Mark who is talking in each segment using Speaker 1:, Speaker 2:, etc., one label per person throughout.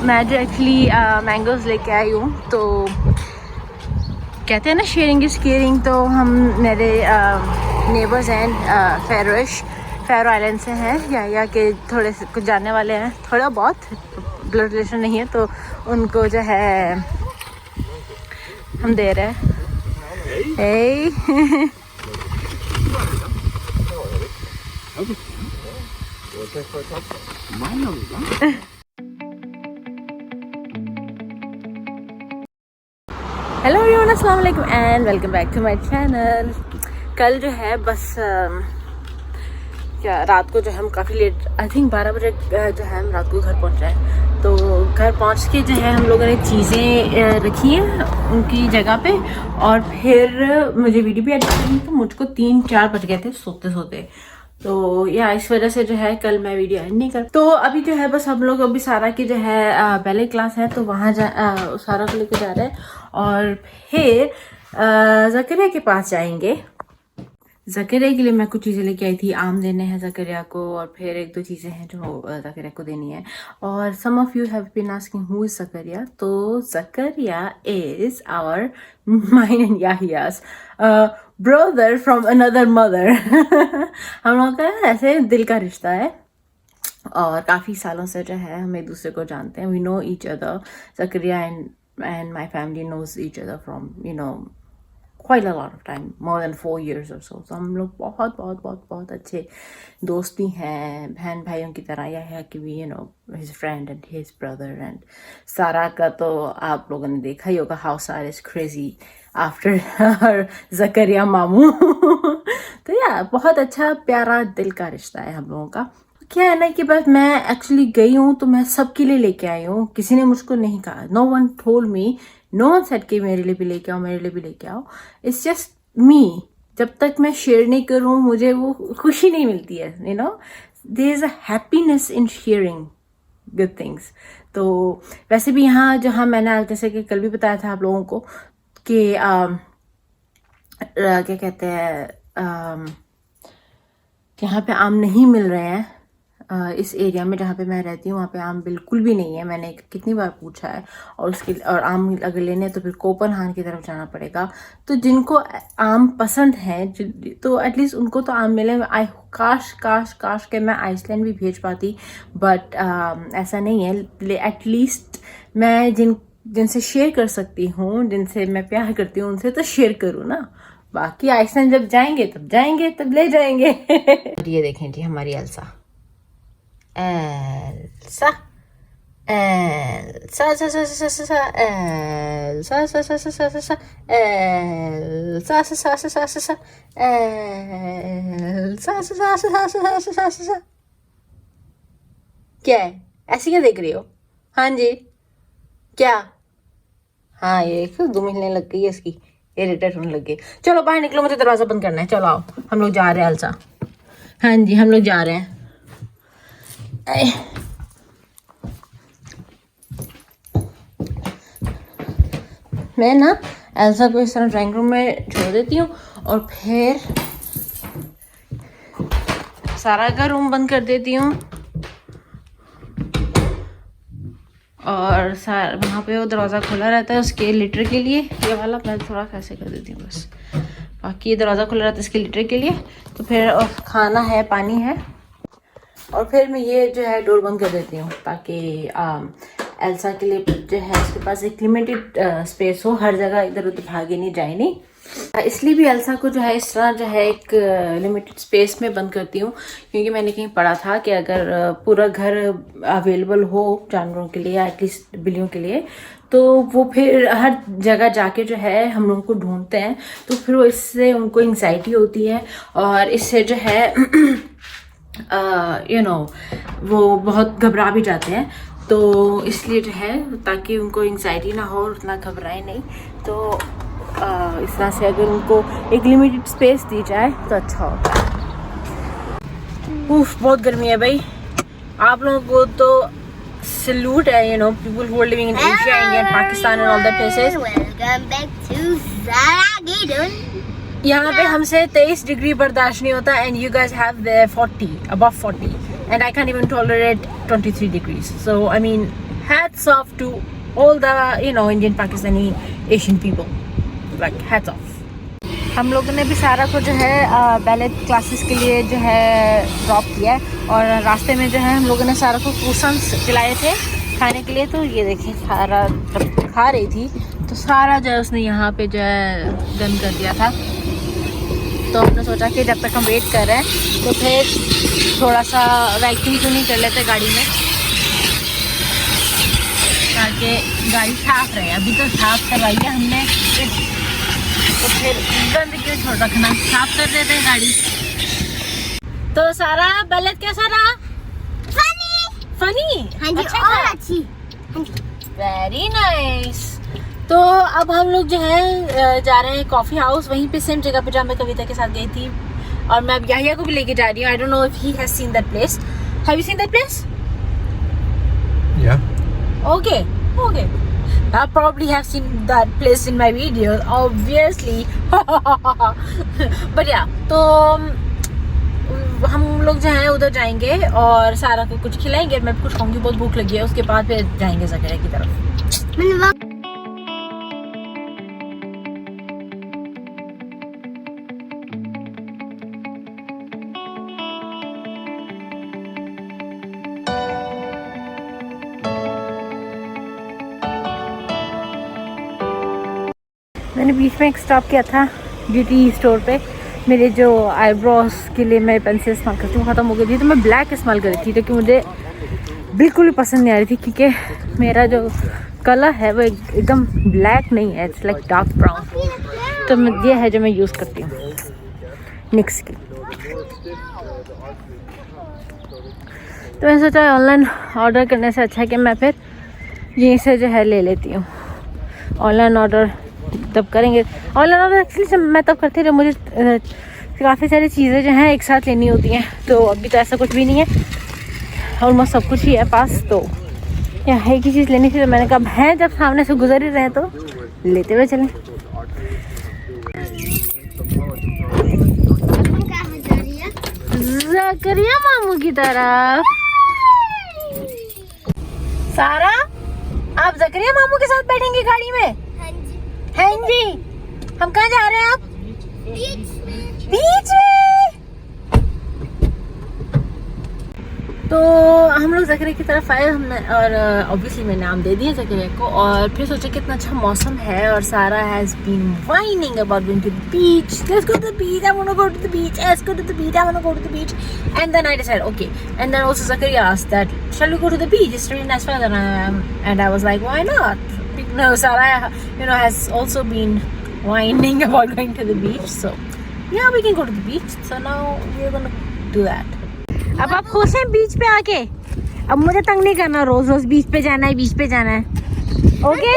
Speaker 1: मैं जो actually mangoes लेके आई हूँ, तो कहते हैं ना शेयरिंग इज़ केयरिंग। तो हम मेरे नेबर्स हैं फेरो आइलैंड से हैं, या के थोड़े से कुछ जानने वाले हैं, थोड़ा बहुत ब्लड रिलेशन नहीं है, तो उनको जो है हम दे रहे हैं। हेलो एवरीवन, अस्सलाम वालेकुम and welcome back to my channel. कल जो है बस क्या रात को जो है हम काफ़ी लेट, आई थिंक 12 बजे जो है हम रात को घर पहुंच रहे हैं। तो घर पहुंच के जो है हम लोगों ने चीज़ें रखी हैं उनकी जगह पे, और फिर मुझे वीडियो भी एडिट करनी, तो मुझको 3-4 बज गए थे सोते सोते। तो या इस वजह से जो है कल मैं वीडियो एडिट नहीं कर। तो अभी जो है बस हम लोग अभी सारा की जो है पहले क्लास है, तो वहाँ सारा को लेकर जा रहे हैं, और फिर ज़करिया के पास जाएंगे। ज़करिया के लिए मैं कुछ चीज़ें लेके आई थी, आम देने हैं ज़करिया को, और फिर 1-2 चीज़ें हैं जो ज़करिया को देनी है। और some of you have been asking who is Zakariya. तो Zakariya is our mine and Yahya's brother from another mother. हम लोगों का ऐसे दिल का रिश्ता है, और काफ़ी सालों से जो है हम एक दूसरे को जानते हैं। We know each other, Zakaria and my family knows each other from quite a lot of time, more than 4 years or so. तो हम लोग बहुत अच्छे दोस्त भी हैं, बहन भाइयों की तरह। यह है कि we his friend and his brother। and सारा का तो आप लोगों ने देखा ही होगा, how Sarah is crazy after her Zakaria मामू। तो या बहुत अच्छा प्यारा दिल का रिश्ता है हम लोगों का। क्या है ना कि बस मैं एक्चुअली गई हूँ तो मैं सबके लिए लेके आई हूँ, किसी ने मुझको नहीं कहा, no one told me, no one said कि मेरे लिए भी लेके आओ, मेरे लिए भी लेके आओ। इट्स जस्ट मी। जब तक मैं शेयर नहीं करूँ मुझे वो खुशी नहीं मिलती है, there is a happiness in sharing good things. तो वैसे भी यहाँ जहाँ मैंने जैसे कि कल भी बताया था आप लोगों को कि क्या कहते हैं, यहाँ पे आम नहीं मिल रहे हैं। इस एरिया में जहाँ पे मैं रहती हूँ वहाँ पे आम बिल्कुल भी नहीं है। मैंने कितनी बार पूछा है, और आम अगर लेने तो फिर कोपनहान की तरफ जाना पड़ेगा। तो जिनको आम पसंद है तो एटलीस्ट उनको तो आम मिले। काश के मैं आइसलैंड भी भेज पाती, बट ऐसा नहीं है। एटलीस्ट मैं जिनसे शेयर कर सकती हूँ, जिनसे मैं प्यार करती हूँ, उनसे तो शेयर करूँ ना। बाकी आइसलैंड जब जाएंगे तब ले जाएंगे। ये देखें जी हमारी Elsa Elsa, Elsa, Elsa, Elsa, Elsa, Elsa, Elsa। क्या है, ऐसी क्या देख रही हो? हाँ जी, क्या? हाँ, ये 2 महीने लग गई है इसकी, इरिटेट होने लग गई। चलो बाहर निकलो, मुझे दरवाजा बंद करना है। चलो आओ, हम लोग जा रहे हैं एल्सा। हाँ जी, हम लोग जा रहे हैं। मैं ना एल्सा को इस तरह ड्राइंग रूम में छोड़ देती हूँ, और फिर सारा का रूम बंद कर देती हूँ, और वहाँ पे वो दरवाज़ा खुला रहता है उसके लिटर के लिए। ये वाला मैं थोड़ा कैसे कर देती हूँ बस, बाकी ये दरवाज़ा खुला रहता है इसके लिटर के लिए। तो फिर खाना है, पानी है, और फिर मैं ये जो है डोर बंद कर देती हूँ, ताकि एल्सा के लिए जो है उसके पास एक लिमिटेड स्पेस हो, हर जगह इधर उधर भागे नहीं, जाए नहीं। इसलिए भी एल्सा को जो है इस तरह जो है एक लिमिटेड स्पेस में बंद करती हूँ, क्योंकि मैंने कहीं पढ़ा था कि अगर पूरा घर अवेलेबल हो जानवरों के लिए, या एटलीस्ट बिल्लियों के लिए, तो वो फिर हर जगह जाके जो है हम लोगों को ढूंढते हैं। तो फिर वो इससे उनको एंग्जाइटी होती है, और इससे जो है वो बहुत घबरा भी जाते हैं। तो इसलिए जो है ताकि उनको एंग्जाइटी ना हो, उतना घबराए नहीं, तो इस तरह से अगर उनको एक लिमिटेड स्पेस दी जाए तो अच्छा होता है। उफ, बहुत गर्मी है भाई। आप लोगों को तो सैल्यूट है, people who are living in Asia, India and Pakistan and all that places. Welcome back to Saragidun. यहाँ पे हमसे 23 डिग्री बर्दाश्त नहीं होता, and you guys have the 40, above 40, and I can't even tolerate 23 degrees. So I mean, hats off to all the Indian Pakistani Asian people, like hats off. हम लोगों ने भी सारा को जो है बैलेट क्लासेस के लिए जो है ड्रॉप किया है और रास्ते में जो है हम लोगों ने सारा को क्रूसन्स खिलाए थे खाने के लिए। तो ये देखिए सारा जब खा रही थी तो सारा जो है उसने यहाँ पे जो है डन कर दिया था। तो हमने सोचा कि जब तक हम वेट कर रहे हैं तो फिर थोड़ा सा वैक्यूम क्यों नहीं कर लेते गाड़ी में, ताकि गाड़ी साफ रहे। अभी तो साफ करवाई है हमने, तो फिर गंद क्यों छोड़ रखना, साफ कर देते हैं गाड़ी। तो सारा बैलेट कैसा रहा? फनी
Speaker 2: हाँ जी,
Speaker 1: अच्छा
Speaker 2: और
Speaker 1: था?
Speaker 2: अच्छी।
Speaker 1: Very nice. तो अब हम लोग जो है जा रहे हैं कॉफी हाउस, वहीं पे सेम जगह पे जहाँ मैं कविता के साथ गई थी और मैं अब याहिया को भी लेके जा रही हूँ। I don't know if he has seen that place. Have you seen that place?
Speaker 3: Yeah.
Speaker 1: Okay. I probably have seen that place in my videos, obviously. But yeah, तो हम लोग जो हैं उधर जाएंगे और सारा को कुछ खिलाएंगे। मैं कुछ खाऊंगी, बहुत भूख लगी है। उसके बाद फिर जाएंगे ज़करिया की तरफ। मैंने बीच में एक स्टॉप किया था ब्यूटी स्टोर पे। मेरे जो आईब्रोज के लिए मैं पेंसिल इस्तेमाल करती हूँ ख़त्म हो गई थी, तो मैं ब्लैक इस्तेमाल कर रही थी, क्योंकि मुझे बिल्कुल भी पसंद नहीं आ रही थी, क्योंकि मेरा जो कलर है वो एकदम ब्लैक नहीं है, इट्स लाइक डार्क ब्राउन। तो ये है जो मैं यूज़ करती हूँ निक्स की। तो मैंने सोचा ऑनलाइन ऑर्डर करने से अच्छा है कि मैं फिर यहीं से जो है ले लेती हूँ। ऑनलाइन ऑर्डर तब करेंगे, ऑनलाइन ऑर्डर एक्चुअली मैं तब करती हूँ जब मुझे काफ़ी सारी चीज़ें जो हैं एक साथ लेनी होती हैं। तो अभी तो ऐसा कुछ भी नहीं है, ऑलमोस्ट सब कुछ ही है पास। तो यहाँ एक ही चीज़ लेनी थी, तो मैंने कहा है जब सामने से गुजर ही रहे हैं तो लेते हुए चलें। ज़करिया मामू की तरफ। सारा, आप ज़करिया मामू के साथ बैठेंगे गाड़ी में? हाँ जी। हम कहाँ जा रहे हैं आप? बीच में। तो हम लोग ज़करिया की तरफ आए हमने, और ऑब्वियसली मैंने नाम दे दिया ज़करिया को, और फिर सोचा कितना अच्छा मौसम है और Sarah has been whining about going to the beach. Let's go to the beach, I want to go to the beach, let's go to the beach, I want to go to the beach. And then I decide okay, and then also Zakaria asked that shall we go to the beach, it's really nice weather, and I was like why not. No, Sarah, has also been whining about going to the beach. So, yeah, we can go to the beach. So now we're gonna do that. अब आप खुश हैं बीच पे आके? अब मुझे तंग नहीं करना, रोज रोज बीच पे जाना है, बीच पे जाना है। Okay?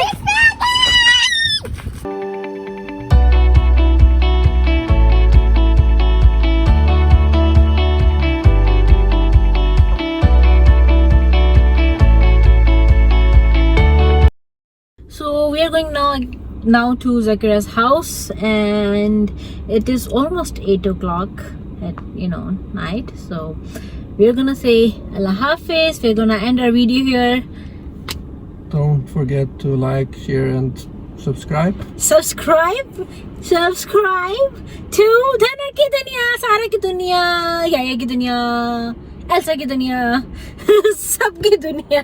Speaker 1: So we are going now to Zakira's house, and it is almost 8 o'clock at night. So we're gonna say Allah Hafiz. We're gonna end our video here.
Speaker 3: Don't forget to like, share and subscribe.
Speaker 1: Subscribe to Dhana की दुनिया, सारा की दुनिया, याया की दुनिया, Elsa की दुनिया, सबकी दुनिया।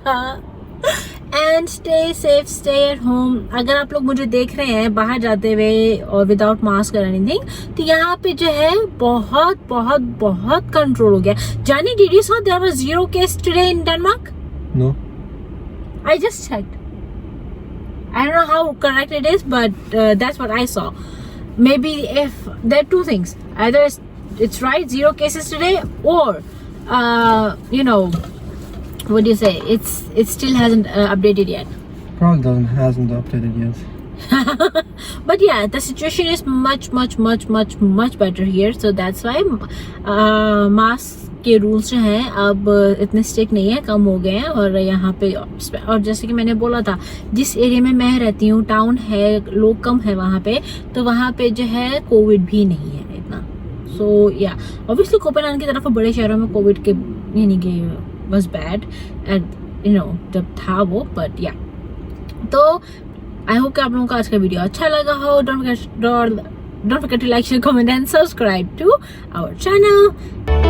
Speaker 1: And stay safe, stay at home. अगर आप लोग मुझे देख रहे हैं बाहर जाते हुए और विदाउट मास्क और एनीथिंग, तो यहाँ पे जो है बहुत बहुत बहुत कंट्रोल हो गया। जानी, did you saw there was 0 case today in Denmark?
Speaker 3: No.
Speaker 1: I just checked. I don't know how correct it is, but that's what I saw. Maybe if there are two things, either it's right, 0 cases today, or what do you say? It still hasn't updated yet.
Speaker 3: Probably hasn't updated yet.
Speaker 1: But yeah, the situation is much better here. So that's why mask के rules जो हैं अब इतने strict नहीं है, कम हो गए हैं। और यहाँ पे, और जैसे कि मैंने बोला था, जिस एरिया में मैं रहती हूँ, टाउन है, लोग कम है वहाँ पे, तो वहाँ पे जो है कोविड भी नहीं है इतना। सो या ऑब्वियसली कोपेनहेगन की तरफ बड़े शहरों में कोविड के यानी कि was bad, and जब था वो, बट या। तो आई होप कि आप लोगों को आज का वीडियो अच्छा लगा हो। Don't forget to like, share, comment and subscribe to our channel.